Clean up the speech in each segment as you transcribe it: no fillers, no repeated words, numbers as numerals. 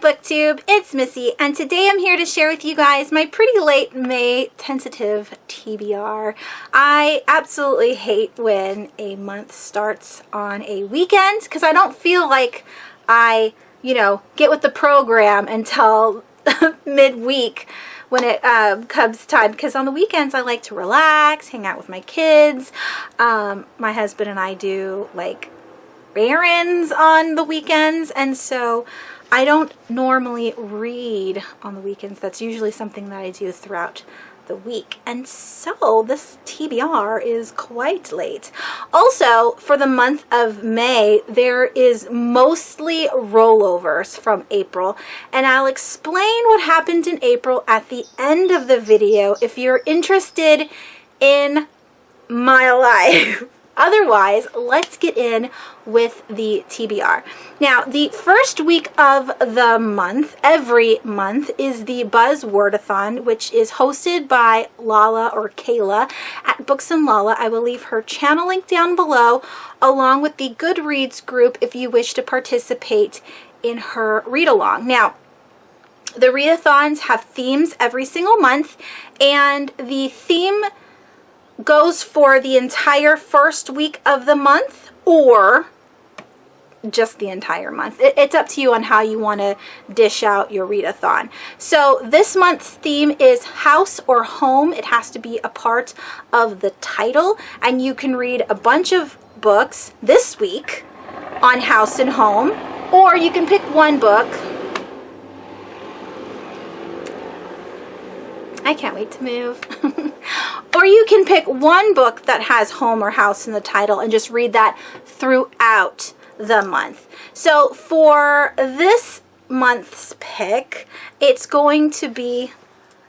booktube, it's Missy, and today I'm here to share with you guys my pretty late May tentative TBR. I absolutely hate when a month starts on a weekend because I don't feel like I, get with the program until midweek when it comes time, because on the weekends I like to relax, hang out with my kids. My husband and I do like errands on the weekends, and so I don't normally read on the weekends. That's usually something that I do throughout the week, and so this TBR is quite late. Also, for the month of May, there is mostly rollovers from April, and I'll explain what happened in April at the end of the video if you're interested in my life. Otherwise, let's get in with the TBR. Now, the first week of the month, every month, is the Buzz Wordathon, which is hosted by Lala or Kayla at Books and Lala. I will leave her channel link down below, along with the Goodreads group if you wish to participate in her read-along. Now, the Readathons have themes every single month, and the theme goes for the entire first week of the month or just the entire month. It's up to you on how you want to dish out your readathon. So this month's theme is house or home. It has to be a part of the title, and you can read a bunch of books this week on house and home, or you can pick one book. I can't wait to move. Or you can pick one book that has home or house in the title and just read that throughout the month. So for this month's pick, it's going to be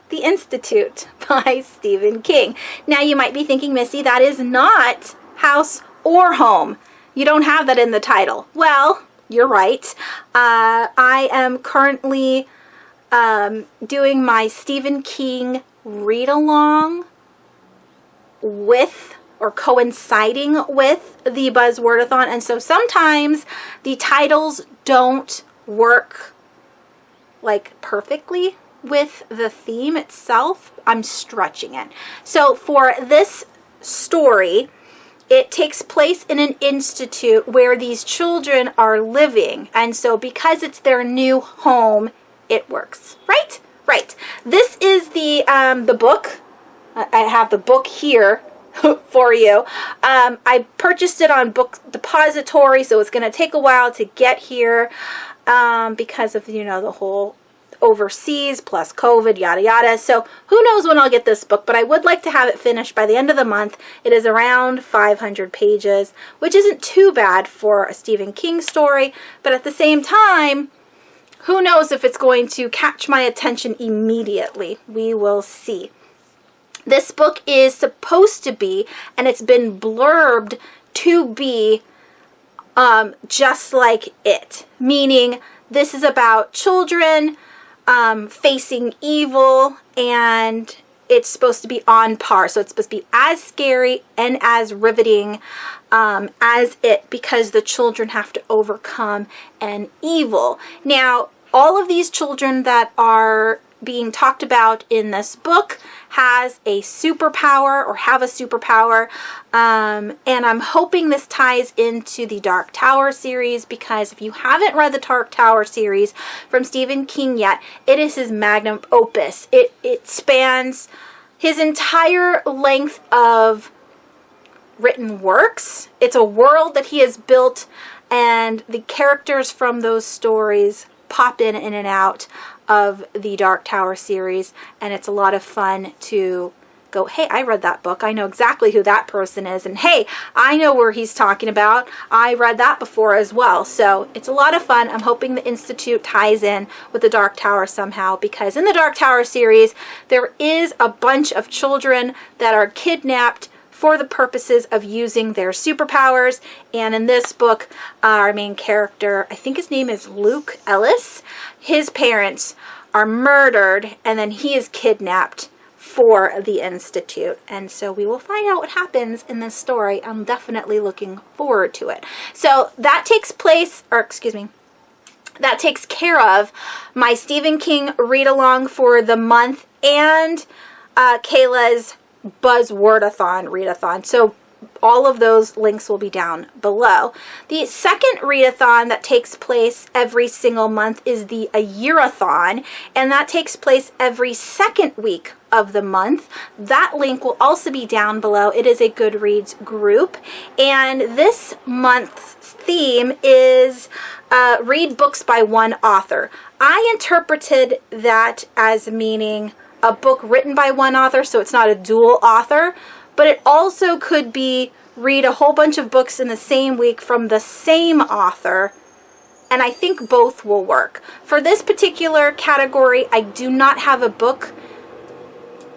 The Institute by Stephen King. Now you might be thinking, Missy, that is not house or home. You don't have that in the title. Well, you're right. I am currently doing my Stephen King read-along with or coinciding with the Buzz Wordathon, and so sometimes the titles don't work like perfectly with the theme itself. I'm stretching it. So for this story, it takes place in an institute where these children are living, and so because it's their new home, it works. Right. This is the book. I have the book here for you. I purchased it on Book Depository, so it's going to take a while to get here because of, the whole overseas plus COVID, yada yada. So who knows when I'll get this book, but I would like to have it finished by the end of the month. It is around 500 pages, which isn't too bad for a Stephen King story, but at the same time, who knows if it's going to catch my attention immediately. We will see. This book is supposed to be, and it's been blurbed to be, just like it. Meaning, this is about children facing evil, and it's supposed to be on par. So it's supposed to be as scary and as riveting as it, because the children have to overcome an evil. Now, all of these children that are being talked about in this book has a superpower or have a superpower, and I'm hoping this ties into the Dark Tower series, because if you haven't read the Dark Tower series from Stephen King yet, it is his magnum opus. It spans his entire length of written works. It's a world that he has built, and the characters from those stories pop in and out of the Dark Tower series, and it's a lot of fun to go, hey, I read that book. I know exactly who that person is, and hey, I know where he's talking about. I read that before as well. So it's a lot of fun. I'm hoping the Institute ties in with the Dark Tower somehow, because in the Dark Tower series, there is a bunch of children that are kidnapped for the purposes of using their superpowers. And in this book, our main character, I think his name is Luke Ellis, his parents are murdered, and then he is kidnapped for the Institute. And so we will find out what happens in this story. I'm definitely looking forward to it. So that takes place, or excuse me, that takes care of my Stephen King read-along for the month and Kayla's Buzzwordathon readathon. So all of those links will be down below. The second readathon that takes place every single month is the A Yearathon, and that takes place every second week of the month. That link will also be down below. It is a Goodreads group, and this month's theme is read books by one author. I interpreted that as meaning a book written by one author, so it's not a dual author, but it also could be read a whole bunch of books in the same week from the same author, and I think both will work. For this particular category, I do not have a book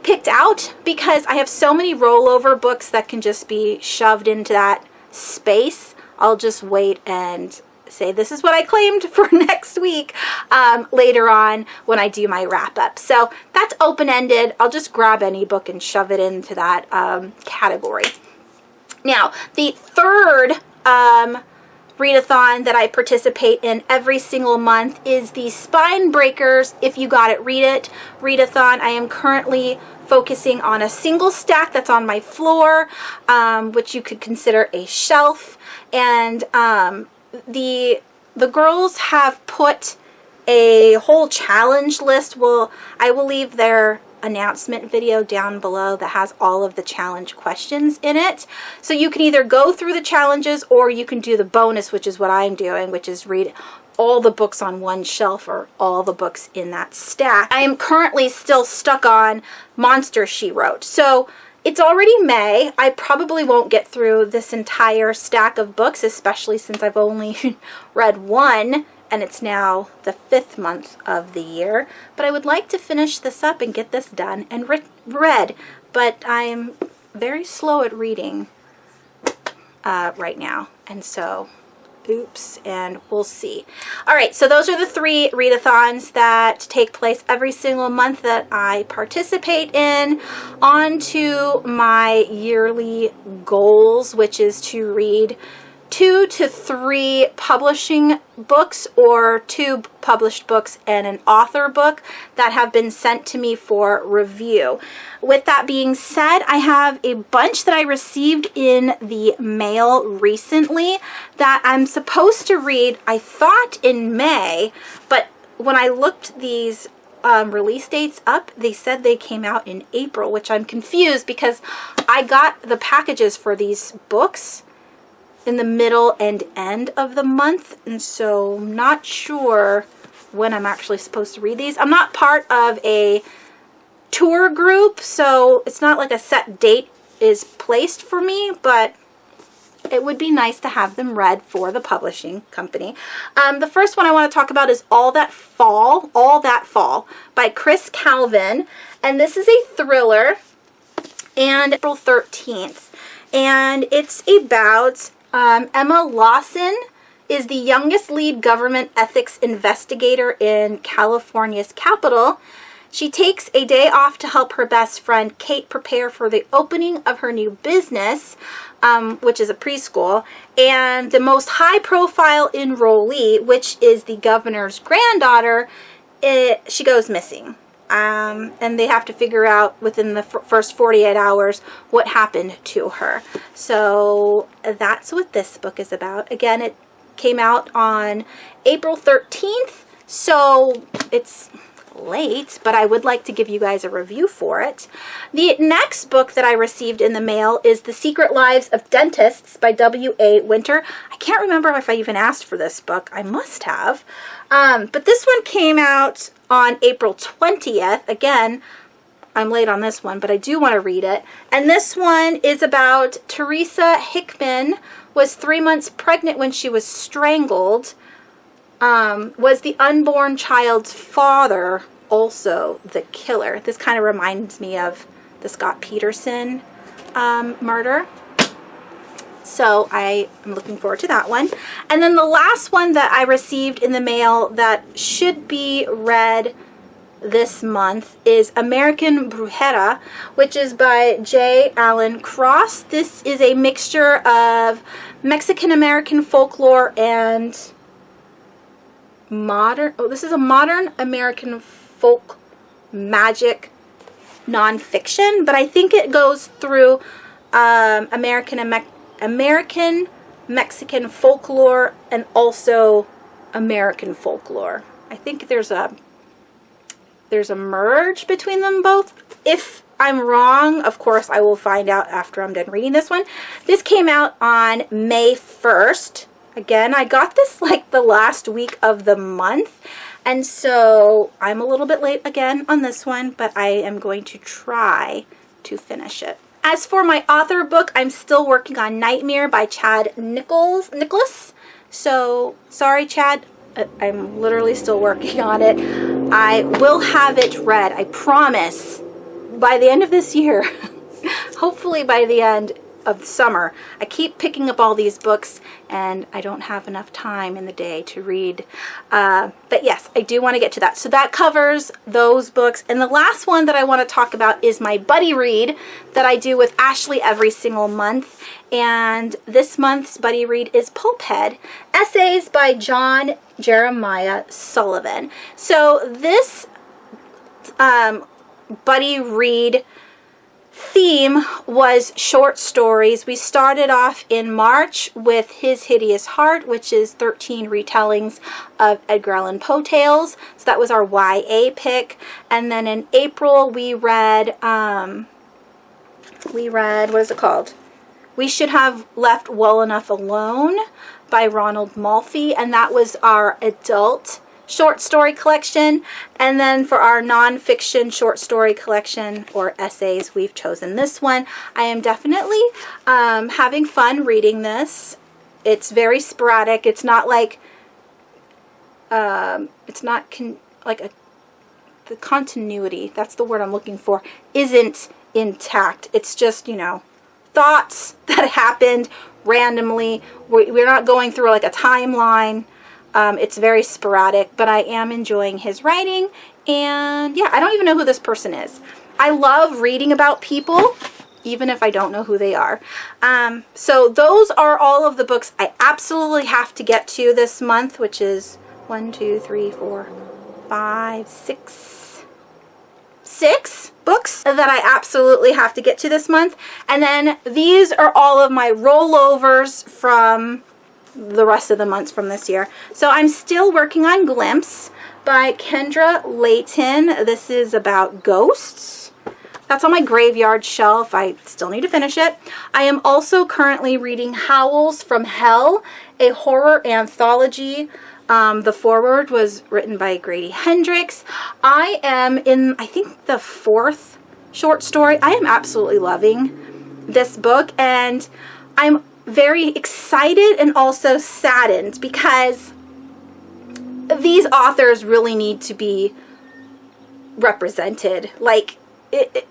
picked out because I have so many rollover books that can just be shoved into that space. I'll just wait and say this is what I claimed for next week later on when I do my wrap up. So that's open-ended. I'll just grab any book and shove it into that category. Now, the third readathon that I participate in every single month is the Spine Breakers If You Got It, Read It readathon. I am currently focusing on a single stack that's on my floor, which you could consider a shelf, and the girls have put a whole challenge list. I will leave their announcement video down below that has all of the challenge questions in it. So you can either go through the challenges or you can do the bonus, which is what I'm doing, which is read all the books on one shelf or all the books in that stack. I am currently still stuck on Monster, She Wrote. So it's already May. I probably won't get through this entire stack of books, especially since I've only read one, and it's now the 5th month of the year. But I would like to finish this up and get this done and read, but I'm very slow at reading right now, and so oops, and we'll see. All right, so those are the 3 readathons that take place every single month that I participate in. On to my yearly goals, which is to read 2 to 3 publishing books or 2 published books and an author book that have been sent to me for review. With that being said, I have a bunch that I received in the mail recently that I'm supposed to read, I thought in May, but when I looked these release dates up, they said they came out in April, which I'm confused because I got the packages for these books in the middle and end of the month, and so I'm not sure when I'm actually supposed to read these. I'm not part of a tour group, so it's not like a set date is placed for me, but it would be nice to have them read for the publishing company. The first one I want to talk about is All That Fall by Chris Calvin, and this is a thriller, and April 13th, and it's about Emma Lawson is the youngest lead government ethics investigator in California's capital. She takes a day off to help her best friend Kate prepare for the opening of her new business, which is a preschool, and the most high-profile enrollee, which is the governor's granddaughter, she goes missing. And they have to figure out within the first 48 hours what happened to her. So that's what this book is about. Again, it came out on April 13th, so it's late, but I would like to give you guys a review for it. The next book that I received in the mail is The Secret Lives of Dentists by W.A. Winter. I can't remember if I even asked for this book. I must have. But this one came out on April 20th. Again, I'm late on this one, but I do want to read it. And this one is about Teresa Hickman was 3 months pregnant when she was strangled. Was the unborn child's father also the killer? This kind of reminds me of the Scott Peterson murder. So I am looking forward to that one. And then the last one that I received in the mail that should be read this month is American Berjerra, which is by J. Allen Cross. This is a mixture of Mexican-American folklore and this is a modern American folk magic nonfiction, but I think it goes through American Mexican folklore and also American folklore. I think there's a merge between them both. If I'm wrong, of course, I will find out after I'm done reading this one. This came out on May 1st. Again, I got this like the last week of the month, and so I'm a little bit late again on this one, but I am going to try to finish it. As for my author book, I'm still working on Nightmare by Chad Nicholas. So, sorry, Chad. I'm literally still working on it. I will have it read, I promise, by the end of this year. Hopefully by the end of summer. I keep picking up all these books and I don't have enough time in the day to read. But yes, I do want to get to that. So that covers those books. And the last one that I want to talk about is my buddy read that I do with Ashley every single month. And this month's buddy read is Pulphead, Essays by John Jeremiah Sullivan. So this buddy read theme was short stories. We started off in March with His Hideous Heart, which is 13 retellings of Edgar Allan Poe tales. So that was our YA pick. And then in April we read, what is it called? We Should Have Left Well Enough Alone by Ronald Malfi, and that was our adult short story collection. And then for our nonfiction short story collection or essays, we've chosen this one. I am definitely having fun reading this. It's very sporadic. It's not like the continuity, that's the word I'm looking for, isn't intact. It's just, you know, thoughts that happened randomly. We're not going through like a timeline. It's very sporadic, but I am enjoying his writing. And yeah, I don't even know who this person is. I love reading about people, even if I don't know who they are. So those are all of the books I absolutely have to get to this month, which is 1, 2, 3, 4, 5, 6 books that I absolutely have to get to this month. And then these are all of my rollovers from the rest of the months from this year. So I'm still working on Glimpse by Kendra Layton. This is about ghosts. That's on my graveyard shelf. I still need to finish it. I am also currently reading Howls from Hell, a horror anthology. The foreword was written by Grady Hendrix. I am in, I think, the 4th short story. I am absolutely loving this book, and I'm very excited and also saddened because these authors really need to be represented. Like,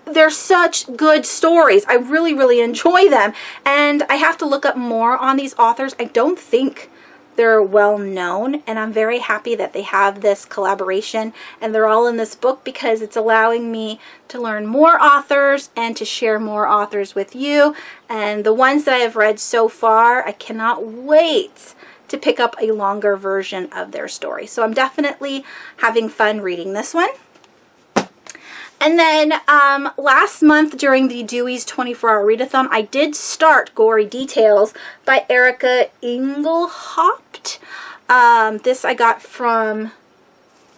they're such good stories. I really, really enjoy them, and I have to look up more on these authors. I don't think they're well known, and I'm very happy that they have this collaboration and they're all in this book because it's allowing me to learn more authors and to share more authors with you. And the ones that I have read so far, I cannot wait to pick up a longer version of their story. So I'm definitely having fun reading this one. And then last month during the Dewey's 24-hour readathon, I did start Gory Details by Erica Engelhaupt. This I got from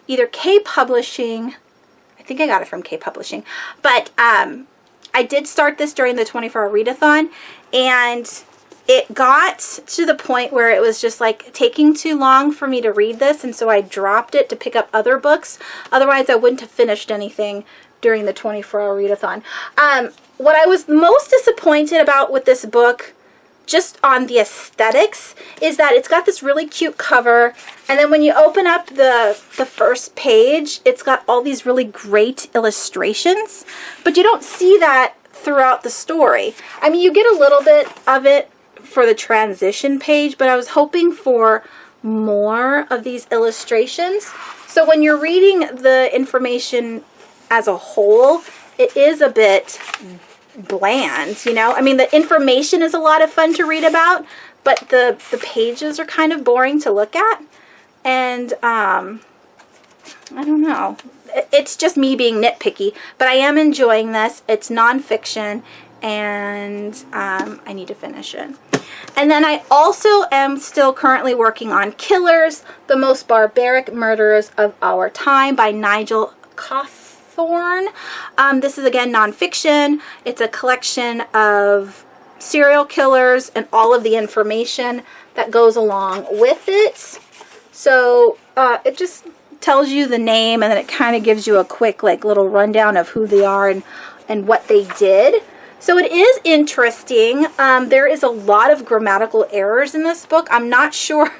either K Publishing. I think I got it from K Publishing. But I did start this during the 24-hour readathon, and it got to the point where it was just like taking too long for me to read this, and so I dropped it to pick up other books. Otherwise, I wouldn't have finished anything during the 24-hour readathon. What I was most disappointed about with this book, just on the aesthetics, is that it's got this really cute cover, and then when you open up the first page, it's got all these really great illustrations, but you don't see that throughout the story. I mean, you get a little bit of it for the transition page, but I was hoping for more of these illustrations. So when you're reading the information as a whole, it is a bit bland, you know? I mean, the information is a lot of fun to read about, but the pages are kind of boring to look at. And I don't know. It's just me being nitpicky, but I am enjoying this. It's nonfiction, and I need to finish it. And then I also am still currently working on Killers, the Most Barbaric Murderers of Our Time by Nigel Cawthorne. This is, again, nonfiction. It's a collection of serial killers and all of the information that goes along with it. So it just tells you the name, and then it kind of gives you a quick little rundown of who they are and what they did. So it is interesting. There is a lot of grammatical errors in this book. I'm not sure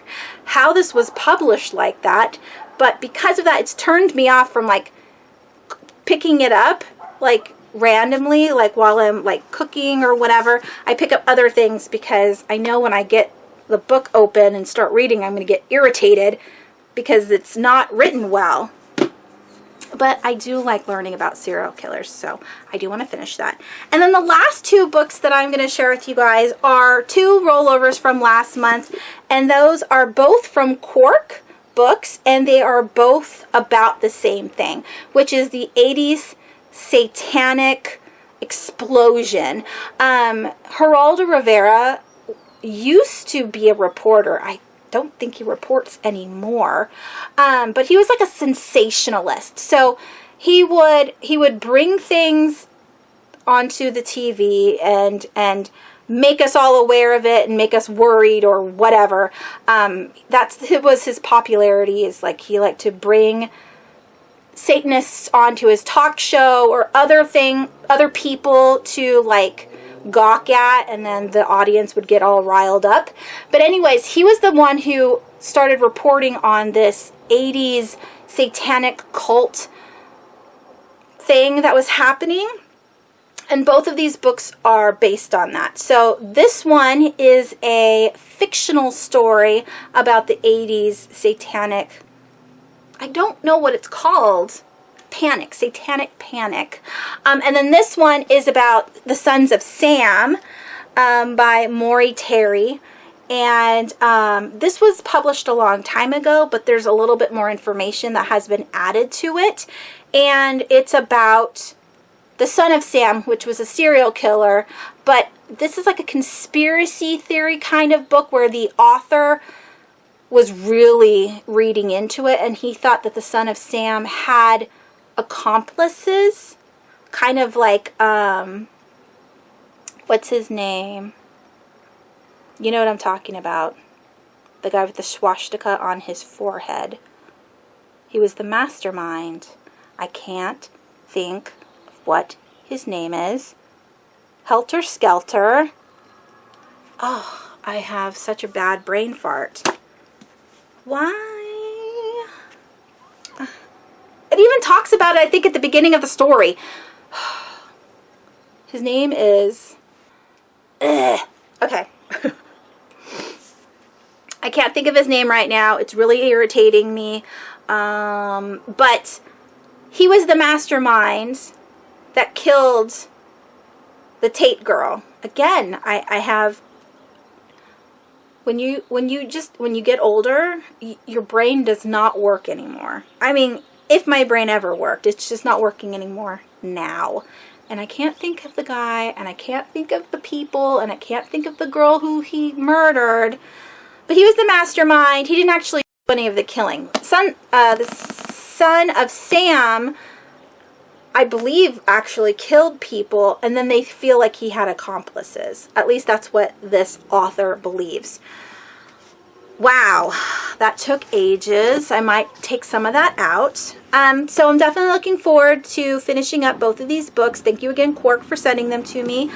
how this was published like that, but because of that, it's turned me off from picking it up randomly, while I'm cooking or whatever. I pick up other things because I know when I get the book open and start reading, I'm going to get irritated because it's not written well. But I do like learning about serial killers, so I do want to finish that. And then the last two books that I'm going to share with you guys are two rollovers from last month, and those are both from Quark Books, and they are both about the same thing, which is the 80s satanic explosion. Geraldo Rivera used to be a reporter. I don't think he reports anymore, but he was like a sensationalist. So he would bring things onto the TV and make us all aware of it and make us worried or whatever. It was his popularity. Is he liked to bring Satanists onto his talk show or other people to gawk at, and then the audience would get all riled up. But anyways, he was the one who started reporting on this 80s satanic cult thing that was happening, and both of these books are based on that. So this one is a fictional story about the 80s satanic, I don't know what it's called, satanic panic. And then this one is about the Sons of Sam by Maury Terry. And this was published a long time ago, but there's a little bit more information that has been added to it. And it's about the son of Sam, which was a serial killer. But this is like a conspiracy theory kind of book where the author was really reading into it, and he thought that the son of Sam had accomplices, kind of what's his name? You know what I'm talking about. The guy with the swastika on his forehead. He was the mastermind. I can't think of what his name is. Helter Skelter. Oh, I have such a bad brain fart. Why? It even talks about it, I think, at the beginning of the story. His name is... Okay. I can't think of his name right now. It's really irritating me. But he was the mastermind that killed the Tate girl. Again, I have... When you get older, your brain does not work anymore. I mean, if my brain ever worked, it's just not working anymore now. And I can't think of the guy, and I can't think of the people, and I can't think of the girl who he murdered. But he was the mastermind. He didn't actually do any of the killing. The son of Sam, I believe, actually killed people, and then they feel like he had accomplices. At least that's what this author believes. Wow, that took ages. I might take some of that out. So I'm definitely looking forward to finishing up both of these books. Thank you again, Quark, for sending them to me.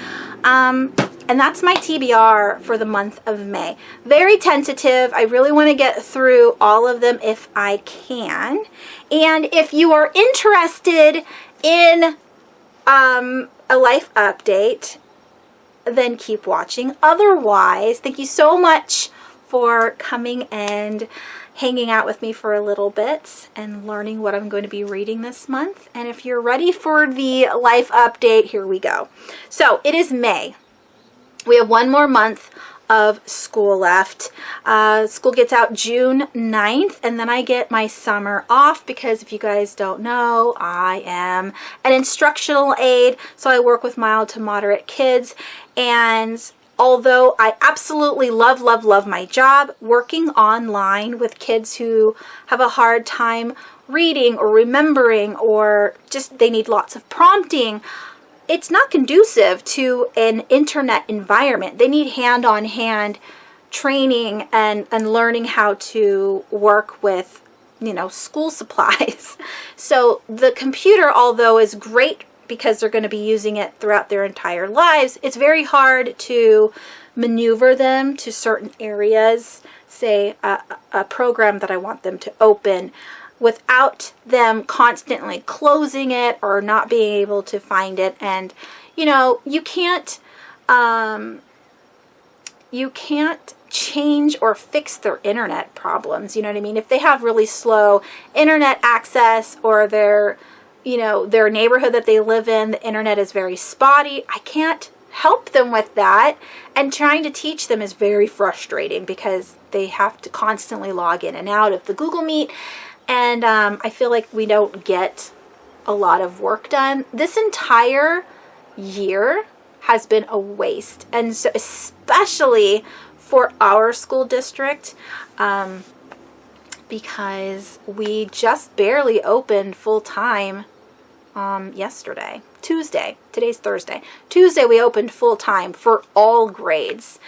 And that's my TBR for the month of May. Very tentative. I really want to get through all of them if I can. And if you are interested in a life update, then keep watching. Otherwise, thank you so much for coming and hanging out with me for a little bit and learning what I'm going to be reading this month. And if you're ready for the life update, here we go. So it is May. We have one more month of school left. School gets out June 9th, and then I get my summer off because if you guys don't know, I am an instructional aide, so I work with mild to moderate kids. And although I absolutely love my job, working online with kids who have a hard time reading or remembering, or just they need lots of prompting, it's not conducive to an internet environment. They need hand-on-hand training and learning how to work with, you know, school supplies. So the computer, although is great because they're going to be using it throughout their entire lives, it's very hard to maneuver them to certain areas, say a program that I want them to open, without them constantly closing it or not being able to find it. And you know, you can't change or fix their internet problems, you know what I mean? If they have really slow internet access, or their, you know, their neighborhood that they live in, the internet is very spotty, I can't help them with that. And trying to teach them is very frustrating because they have to constantly log in and out of the Google Meet. And I feel like we don't get a lot of work done. This entire year has been a waste. And so especially for our school district, because we just barely opened full time yesterday. Tuesday. Today's Thursday. Tuesday we opened full time for all grades.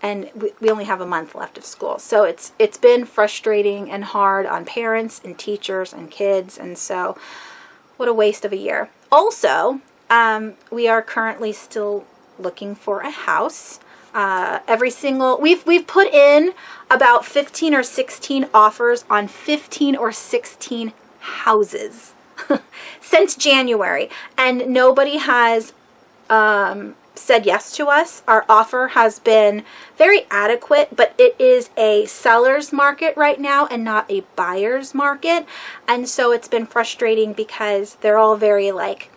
And we only have a month left of school. So it's been frustrating and hard on parents and teachers and kids. And so what a waste of a year. Also, we are currently still looking for a house. We've put in about 15 or 16 offers on 15 or 16 houses since January. And nobody has said yes to us. Our offer has been very adequate, but it is a seller's market right now and not a buyer's market. And so it's been frustrating because they're all very, like,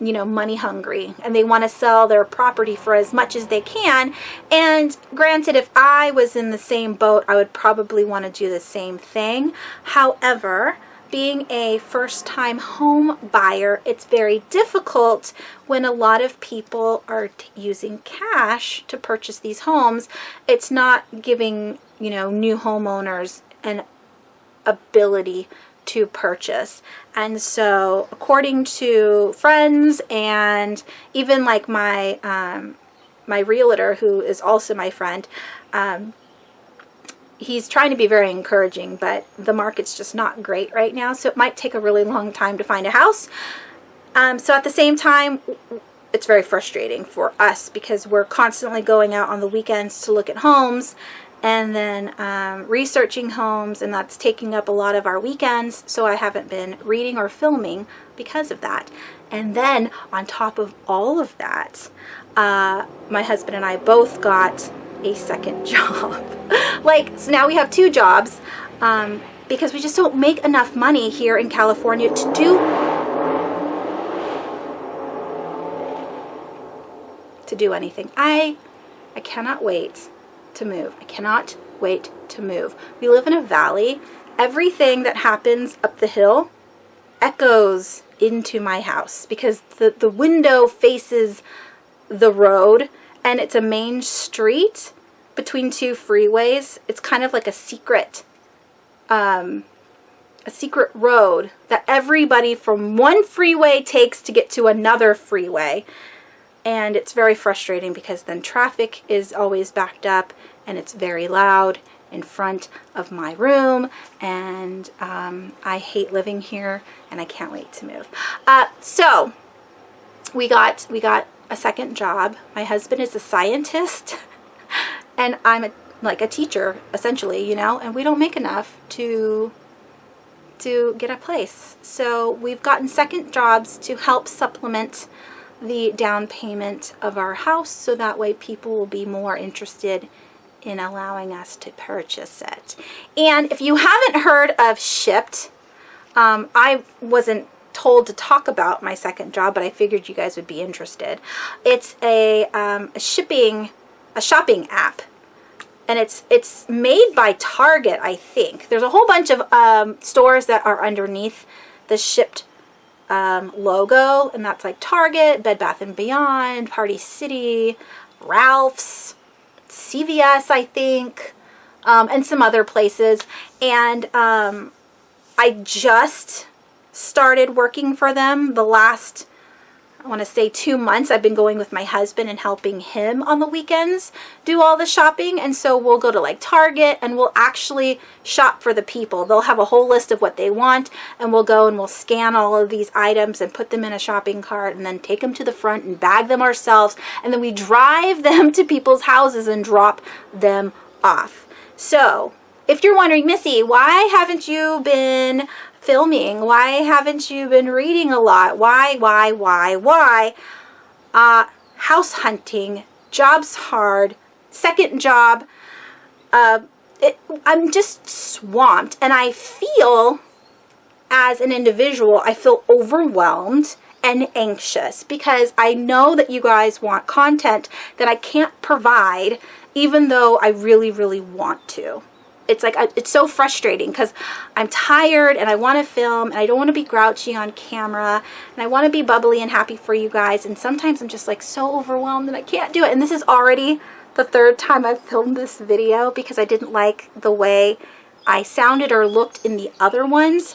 you know, money hungry, and they want to sell their property for as much as they can. And granted, if I was in the same boat, I would probably want to do the same thing. However, being a first-time home buyer, it's very difficult when a lot of people are using cash to purchase these homes. It's not giving, you know, new homeowners an ability to purchase. And so according to friends and even like my my realtor, who is also my friend, he's trying to be very encouraging, but the market's just not great right now, so it might take a really long time to find a house. So at the same time, it's very frustrating for us because we're constantly going out on the weekends to look at homes and then researching homes, and that's taking up a lot of our weekends, so I haven't been reading or filming because of that. And then on top of all of that, my husband and I both got a second job. Like, so now we have two jobs because we just don't make enough money here in California to do anything. I cannot wait to move. I cannot wait to move. We live in a valley. Everything that happens up the hill echoes into my house because the window faces the road, and it's a main street between two freeways. It's kind of like a secret road that everybody from one freeway takes to get to another freeway. And it's very frustrating because then traffic is always backed up and it's very loud in front of my room, and I hate living here and I can't wait to move. So we got a second job. My husband is a scientist and I'm like a teacher essentially, you know, and we don't make enough to get a place. So we've gotten second jobs to help supplement the down payment of our house, so that way people will be more interested in allowing us to purchase it. And if you haven't heard of Shipped, I wasn't told to talk about my second job, but I figured you guys would be interested. It's a shopping app, and it's made by Target, I think. There's a whole bunch of stores that are underneath the Shipped logo, and that's like Target, Bed Bath & Beyond, Party City, Ralph's, CVS, I think, and some other places. And I just started working for them the last, I want to say 2 months. I've been going with my husband and helping him on the weekends do all the shopping. And so we'll go to like Target and we'll actually shop for the people. They'll have a whole list of what they want, and we'll go and we'll scan all of these items and put them in a shopping cart and then take them to the front and bag them ourselves. And then we drive them to people's houses and drop them off. So if you're wondering, Missy, why haven't you been filming? Why haven't you been reading a lot? Why? House hunting, job's hard, second job. I'm just swamped, and I feel, as an individual, I feel overwhelmed and anxious because I know that you guys want content that I can't provide, even though I really, really want to. It's like, it's so frustrating because I'm tired and I want to film and I don't want to be grouchy on camera and I want to be bubbly and happy for you guys. And sometimes I'm just like so overwhelmed and I can't do it. And this is already the third time I've filmed this video because I didn't like the way I sounded or looked in the other ones.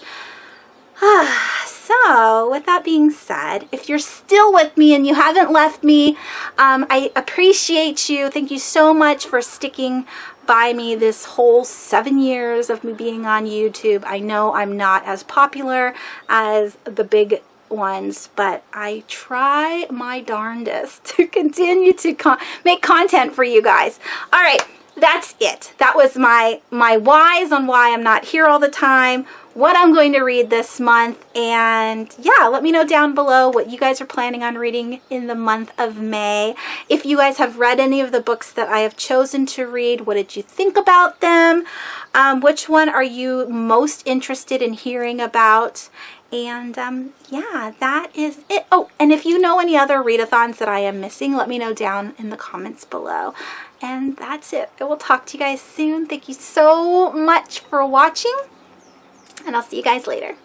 So with that being said, if you're still with me and you haven't left me, I appreciate you. Thank you so much for sticking by me this whole 7 years of me being on YouTube. I know I'm not as popular as the big ones, but I try my darndest to continue to make content for you guys. All right, that's it. That was my whys on why I'm not here all the time, what I'm going to read this month, and yeah, let me know down below what you guys are planning on reading in the month of May. If you guys have read any of the books that I have chosen to read, what did you think about them? Which one are you most interested in hearing about? And yeah, that is it. Oh, and if you know any other readathons that I am missing, let me know down in the comments below. And that's it. I will talk to you guys soon. Thank you so much for watching, and I'll see you guys later.